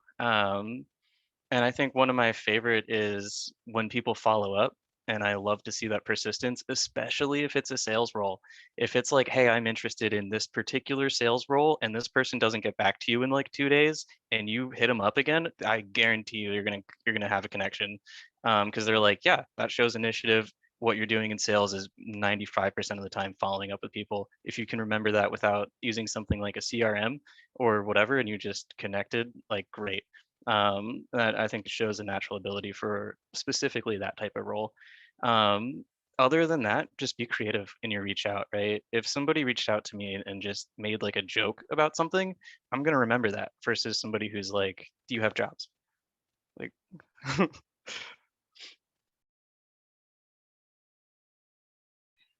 And I think one of my favorite is when people follow up, and I love to see that persistence, especially if it's a sales role. If it's like, hey, I'm interested in this particular sales role, and this person doesn't get back to you in like 2 days, and you hit them up again, I guarantee you you're gonna have a connection, because they're like, yeah, that shows initiative. What you're doing in sales is 95% of the time following up with people. If you can remember that without using something like a CRM or whatever, and you just connected, like great. That I think shows a natural ability for specifically that type of role. Um, Other than that, just be creative in your reach out, right? If somebody reached out to me and just made like a joke about something, I'm gonna remember that versus somebody who's like, "Do you have jobs?" Like,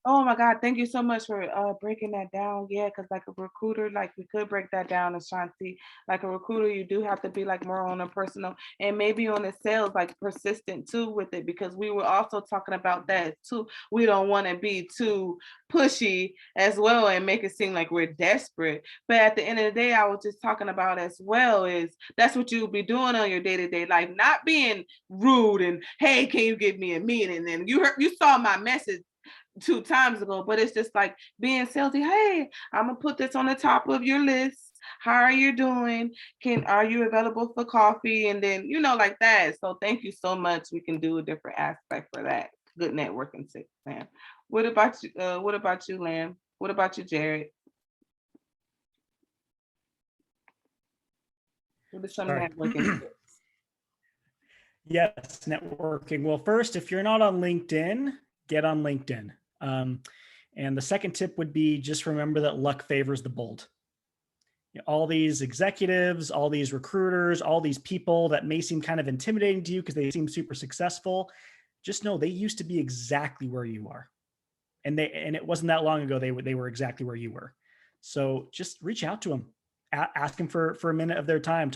Oh my God, thank you so much for breaking that down. Yeah, because like a recruiter, like we could break that down, Ashanti. Like a recruiter, you do have to be like more on a personal and maybe on the sales, like persistent too with it, because we were also talking about that too. We don't want to be too pushy as well and make it seem like we're desperate. But at the end of the day, I was just talking about as well is that's what you'll be doing on your day-to-day life, not being rude and, hey, can you give me a meeting? And you saw my message 2 times ago, but it's just like being salesy. Hey, I'm gonna put this on the top of your list. How are you doing? Are you available for coffee? And then, like that. So thank you so much. We can do a different aspect for that. Good networking tip, Lam. What about you? What about you, Lam? What about you, Jared? What are some Sorry. networking tips? Yes, networking. Well, first, if you're not on LinkedIn, get on LinkedIn. And the second tip would be just remember that luck favors the bold. All these executives, all these recruiters, all these people that may seem kind of intimidating to you because they seem super successful, just know they used to be exactly where you are. And it wasn't that long ago they were exactly where you were. So just reach out to them, ask them for a minute of their time,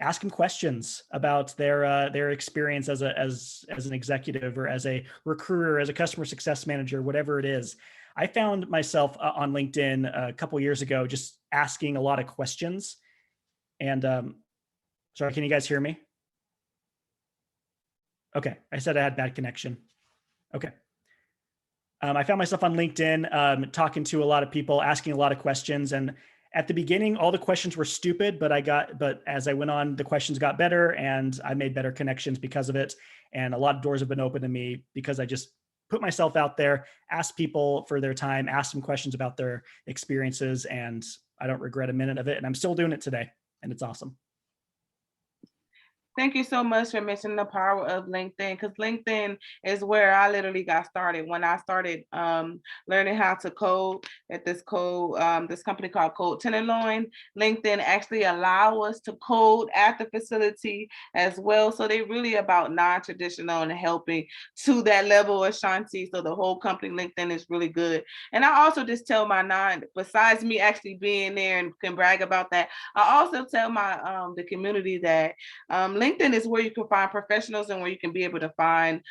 ask them questions about their experience as an executive or as a recruiter, as a customer success manager, whatever it is. I found myself on LinkedIn a couple years ago just asking a lot of questions. And sorry, can you guys hear me? Okay, I said I had bad connection. Okay. I found myself on LinkedIn talking to a lot of people, asking a lot of questions. And at the beginning, all the questions were stupid, but as I went on, the questions got better and I made better connections because of it. And a lot of doors have been open to me because I just put myself out there, asked people for their time, asked them questions about their experiences, and I don't regret a minute of it. And I'm still doing it today, and it's awesome. Thank you so much for mentioning the power of LinkedIn, because LinkedIn is where I literally got started. When I started learning how to code at this company called Code Tenderloin, LinkedIn actually allow us to code at the facility as well. So they really about non-traditional and helping to that level, Ashanti. So the whole company LinkedIn is really good. And I also just tell besides me actually being there and can brag about that, I also tell my the community that LinkedIn is where you can find professionals and where you can be able to find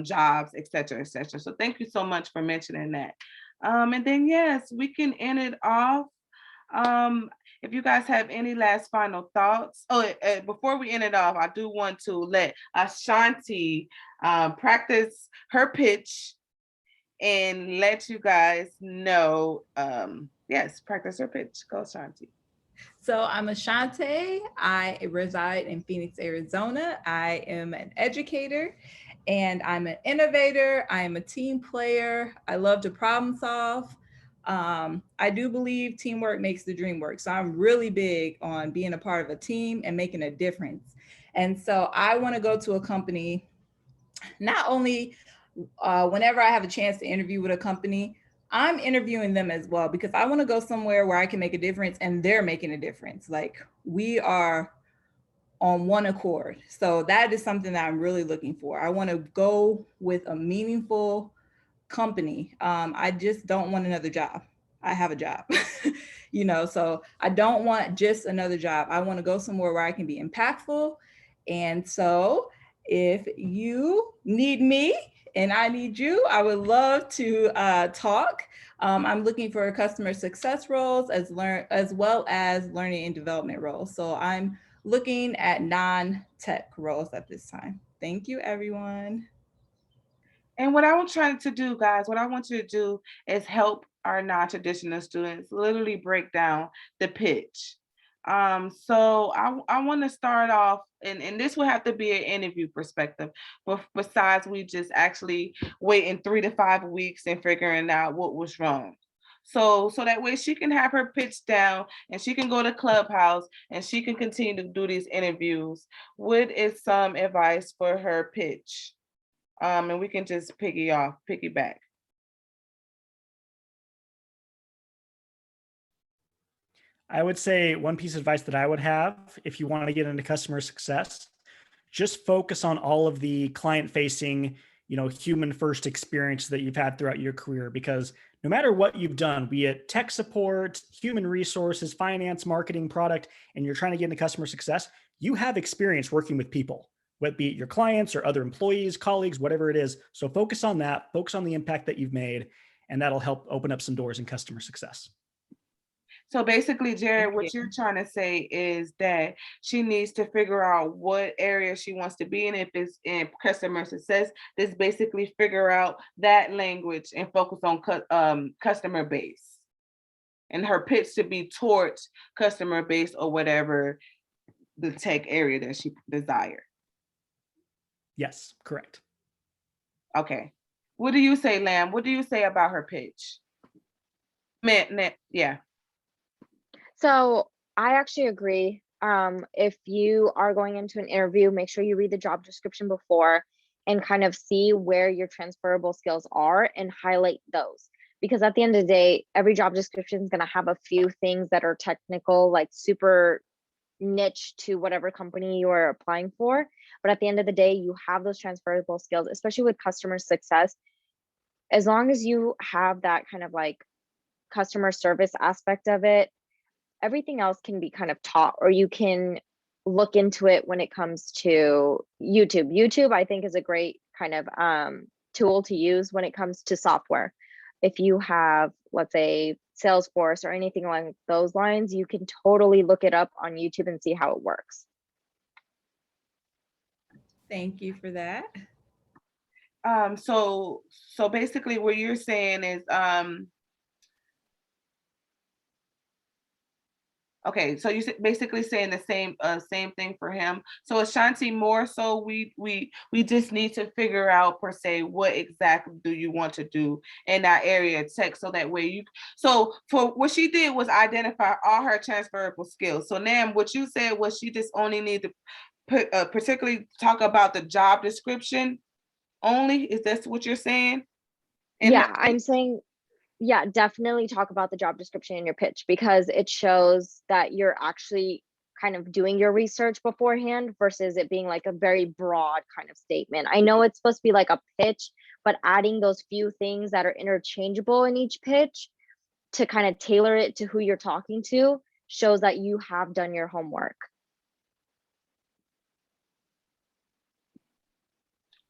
jobs, et cetera, et cetera. So thank you so much for mentioning that. And then, yes, we can end it off. If you guys have any last final thoughts. Before we end it off, I do want to let Ashanti practice her pitch and let you guys know. Yes, practice her pitch. Go, Ashanti. So I'm Ashante. I reside in Phoenix, Arizona. I am an educator and I'm an innovator. I am a team player. I love to problem solve. I do believe teamwork makes the dream work. So I'm really big on being a part of a team and making a difference. And so I want to go to a company, not only whenever I have a chance to interview with a company, I'm interviewing them as well because I want to go somewhere where I can make a difference and they're making a difference. Like we are on one accord. So that is something that I'm really looking for. I want to go with a meaningful company. I just don't want another job. I have a job, so I don't want just another job. I want to go somewhere where I can be impactful. And so if you need me and I need you, I would love to talk. I'm looking for customer success roles as well as learning and development roles. So I'm looking at non-tech roles at this time. Thank you, everyone. And what I was trying to do, guys, what I want you to do is help our non-traditional students literally break down the pitch. So I want to start off, and this will have to be an interview perspective, but besides we just actually waiting 3 to 5 weeks and figuring out what was wrong. So that way she can have her pitch down and she can go to Clubhouse and she can continue to do these interviews. What is some advice for her pitch? And we can just piggyback. I would say one piece of advice that I would have if you want to get into customer success, just focus on all of the client facing, human first experience that you've had throughout your career, because no matter what you've done, be it tech support, human resources, finance, marketing, product, and you're trying to get into customer success, you have experience working with people, whether it be your clients or other employees, colleagues, whatever it is. So focus on that, focus on the impact that you've made, and that'll help open up some doors in customer success. So basically, Jared, what you're trying to say is that she needs to figure out what area she wants to be in. If it's in customer success, just basically figure out that language and focus on customer base. And her pitch to be towards customer base or whatever the tech area that she desires. Yes, correct. Okay. What do you say, Lam? What do you say about her pitch? Yeah. So I actually agree. If you are going into an interview, make sure you read the job description before and kind of see where your transferable skills are and highlight those. Because at the end of the day, every job description is going to have a few things that are technical, like super niche to whatever company you are applying for. But at the end of the day, you have those transferable skills, especially with customer success. As long as you have that kind of like customer service aspect of it, everything else can be kind of taught, or you can look into it when it comes to YouTube. YouTube, I think, is a great kind of tool to use when it comes to software. If you have, let's say, Salesforce or anything along those lines, you can totally look it up on YouTube and see how it works. Thank you for that. So basically what you're saying is, okay, so you're basically saying the same thing for him. So Ashanti, more so we just need to figure out per se what exactly do you want to do in that area of tech, so that way so for what she did was identify all her transferable skills. So now what you said was she just only need to particularly talk about the job description only. Is that what you're saying? Yeah, I'm saying, yeah, definitely talk about the job description in your pitch, because it shows that you're actually kind of doing your research beforehand versus it being like a very broad kind of statement. I know it's supposed to be like a pitch, but adding those few things that are interchangeable in each pitch to kind of tailor it to who you're talking to shows that you have done your homework.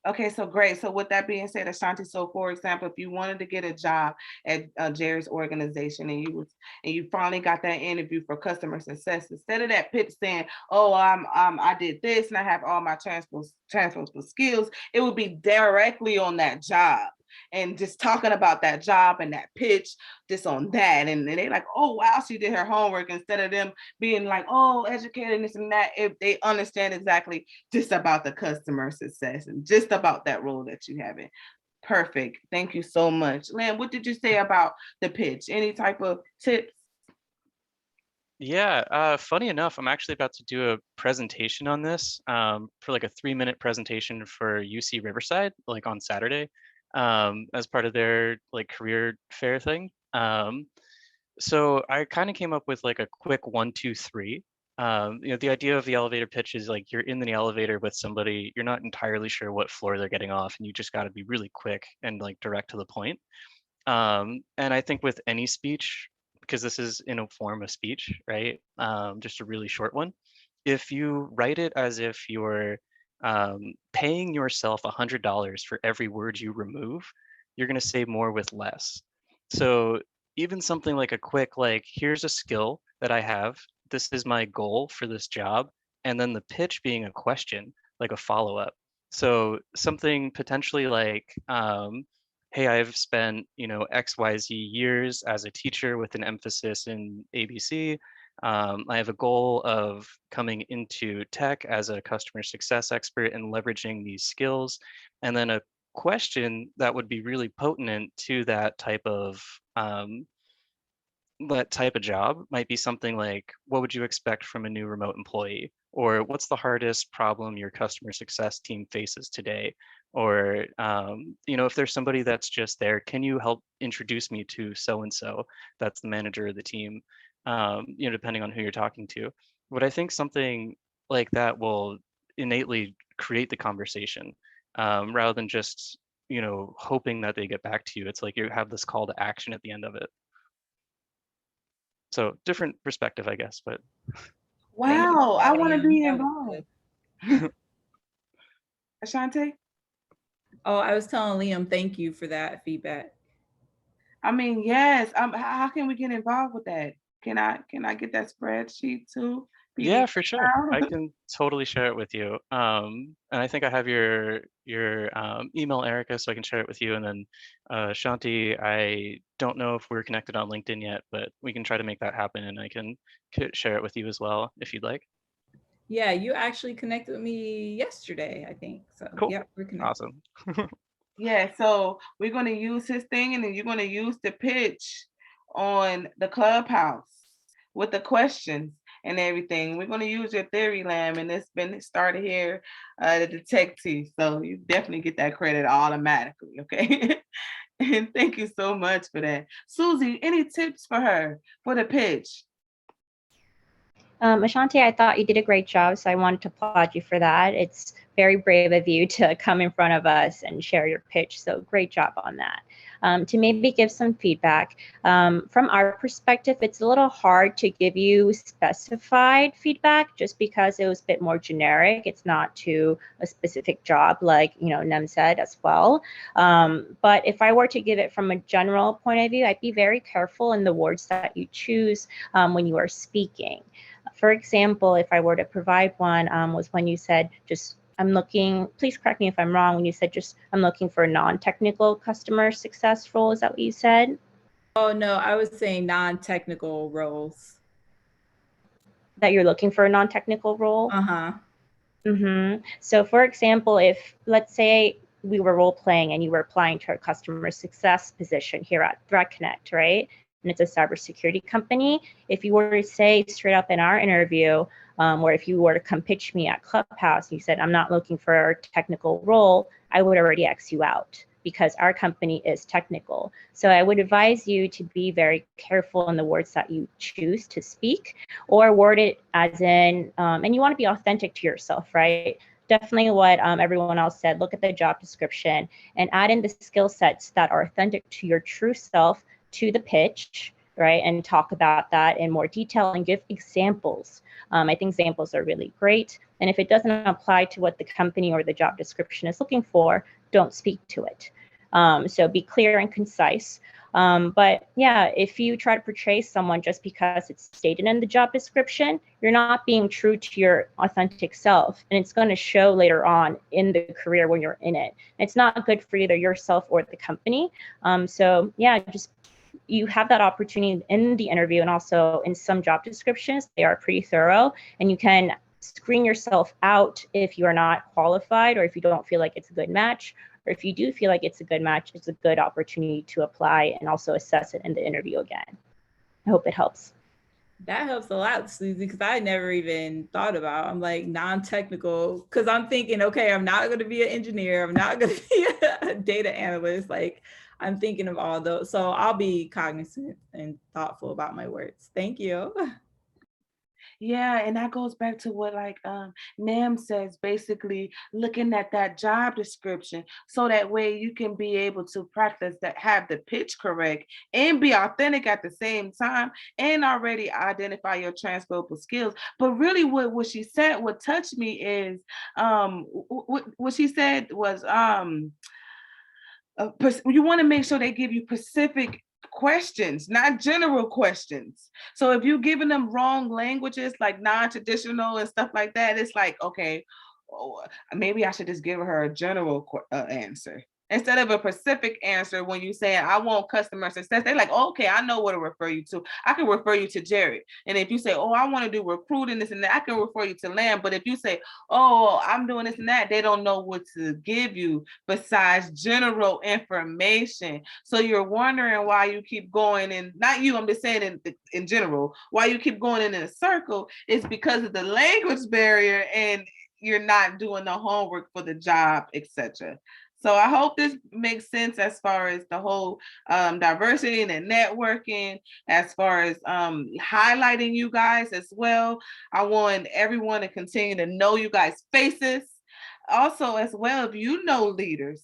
Okay, so great. So with that being said, Ashanti, so for example, if you wanted to get a job at Jerry's organization and you finally got that interview for customer success, instead of that pitch saying, "Oh, I did this and I have all my transferable skills," it would be directly on that job. and just talking about that job and that pitch, just on that. And they're like, oh, wow, she did her homework, instead of them being like, oh, educated, this and that. If they understand exactly just about the customer success and just about that role that you have in. Perfect. Thank you so much. Len, what did you say about the pitch? Any type of tips? Yeah, funny enough, I'm actually about to do a presentation on this for like a 3-minute presentation for UC Riverside, like on Saturday, as part of their like career fair thing. So I kind of came up with like a quick 1, 2, 3. The idea of the elevator pitch is like you're in the elevator with somebody, you're not entirely sure what floor they're getting off, and you just got to be really quick and like direct to the point. And I think with any speech, because this is in a form of speech, right? Just a really short one. If you write it as if you're paying yourself $100 for every word you remove, you're going to say more with less. So even something like a quick, like, here's a skill that I have. This is my goal for this job. And then the pitch being a question, like a follow up. So something potentially like, hey, I've spent, XYZ years as a teacher with an emphasis in ABC. I have a goal of coming into tech as a customer success expert and leveraging these skills. And then a question that would be really potent to that type of job might be something like, what would you expect from a new remote employee? Or what's the hardest problem your customer success team faces today? Or, if there's somebody that's just there, can you help introduce me to so-and-so that's the manager of the team, depending on who you're talking to. But I think something like that will innately create the conversation rather than just, hoping that they get back to you. It's like you have this call to action at the end of it. So different perspective, I guess, but Thank you Wow, for I that, want to Am. be That was involved. good. Ashante? Oh, I was telling Liam, thank you for that feedback. I mean, yes. How can we get involved with that? Can I get that spreadsheet too? yeah, PDF for sure. I file? can totally share it with you. And I think I have your email, Erica, so I can share it with you. And then Shanti, I don't know if we're connected on LinkedIn yet, but we can try to make that happen, and I can share it with you as well if you'd like. Yeah, you actually connected with me yesterday, I think. So, Cool. yeah, we're connected. Awesome. Yeah, so we're going to use his thing, and then you're going to use the pitch on the clubhouse with the questions and everything. We're going to use your theory, Lamb, and it's been started here at the Tech Tea. So you definitely get that credit automatically, okay? And thank you so much for that. Susie, any tips for her for the pitch? Ashante, I thought you did a great job, so I wanted to applaud you for that. It's very brave of you to come in front of us and share your pitch, so great job on that. To maybe give some feedback, from our perspective, it's a little hard to give you specified feedback just because it was a bit more generic. It's not to a specific job, like Nem said as well. But if I were to give it from a general point of view, I'd be very careful in the words that you choose when you are speaking. For example, if I were to provide one, was when you said, I'm looking, please correct me if I'm wrong, when you said I'm looking for a non-technical customer success role. Is that what you said? Oh, no, I was saying non-technical roles. That you're looking for a non-technical role? Uh-huh. Mm-hmm. So for example, if let's say we were role playing and you were applying to our customer success position here at Threat Connect, right? And it's a cybersecurity company. If you were to say straight up in our interview, or if you were to come pitch me at Clubhouse, and you said, I'm not looking for a technical role, I would already X you out because our company is technical. So I would advise you to be very careful in the words that you choose to speak, or word it as in, and you want to be authentic to yourself, right? Definitely what everyone else said, look at the job description and add in the skill sets that are authentic to your true self to the pitch, right? And talk about that in more detail and give examples. I think examples are really great. And if it doesn't apply to what the company or the job description is looking for, don't speak to it. So be clear and concise. But yeah, if you try to portray someone just because it's stated in the job description, you're not being true to your authentic self, and it's going to show later on in the career when you're in it. It's not good for either yourself or the company. So yeah, just you have that opportunity in the interview, and also in some job descriptions, they are pretty thorough, and you can screen yourself out if you are not qualified, or if you don't feel like it's a good match, or if you do feel like it's a good match, it's a good opportunity to apply and also assess it in the interview again. I hope it helps. That helps a lot, Susie, because I never even thought about, I'm like non-technical, because I'm thinking, okay, I'm not going to be an engineer. I'm not going to be a data analyst. Like, I'm thinking of all those. So I'll be cognizant and thoughtful about my words. Thank you. Yeah, and that goes back to what like Nam says, basically looking at that job description so that way you can be able to practice that, have the pitch correct and be authentic at the same time and already identify your transferable skills. But really what she said, what touched me is what she said was you want to make sure they give you specific questions, not general questions. So if you're giving them wrong languages like non-traditional and stuff like that, it's like, okay, oh, maybe I should just give her a general answer instead of a specific answer. When you say I want customer success, they're like, oh, okay, I know what to refer you to. I can refer you to Jared. And if you say, oh, I want to do recruiting this and that, I can refer you to Lamb. But if you say, oh, I'm doing this and that, they don't know what to give you besides general information. So you're wondering why you keep going, and not you, I'm just saying in general, why you keep going in a circle is because of the language barrier and you're not doing the homework for the job, etc. So I hope this makes sense as far as the whole diversity and networking, as far as highlighting you guys as well. I want everyone to continue to know you guys' faces. Also, as well, if you know leaders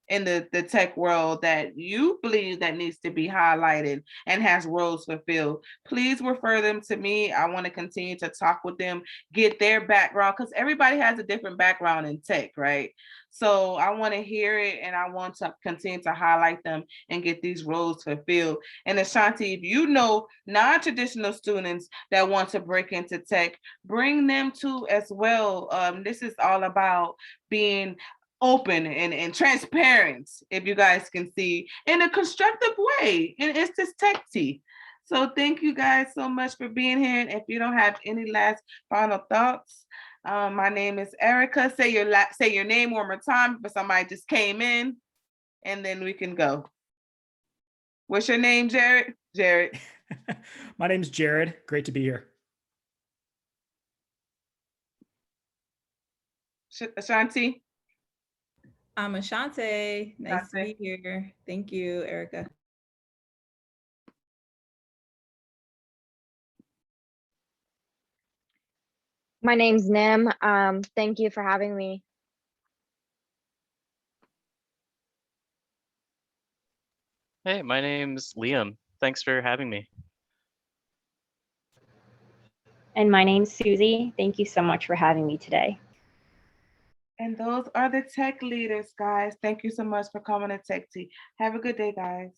in the tech world that you believe that needs to be highlighted and has roles fulfilled, please refer them to me. I want to continue to talk with them, get their background, because everybody has a different background in tech, right? So I want to hear it, and I want to continue to highlight them and get these roles fulfilled. And Ashanti, if you know non-traditional students that want to break into tech, bring them to as well. This is all about being open and transparent, if you guys can see, in a constructive way. And it's just tech tea. So thank you guys so much for being here. And if you don't have any last final thoughts, my name is Erica. Say your name one more time for somebody just came in, and then we can go. What's your name, Jared? Jared. My name's Jared. Great to be here. Ashanti? I'm Ashante. Nice to be here. Thank you, Erica. My name's Nim. Thank you for having me. Hey, my name's Liam. Thanks for having me. And my name's Susie. Thank you so much for having me today. And those are the tech leaders, guys. Thank you so much for coming to Tech Tea. Have a good day, guys.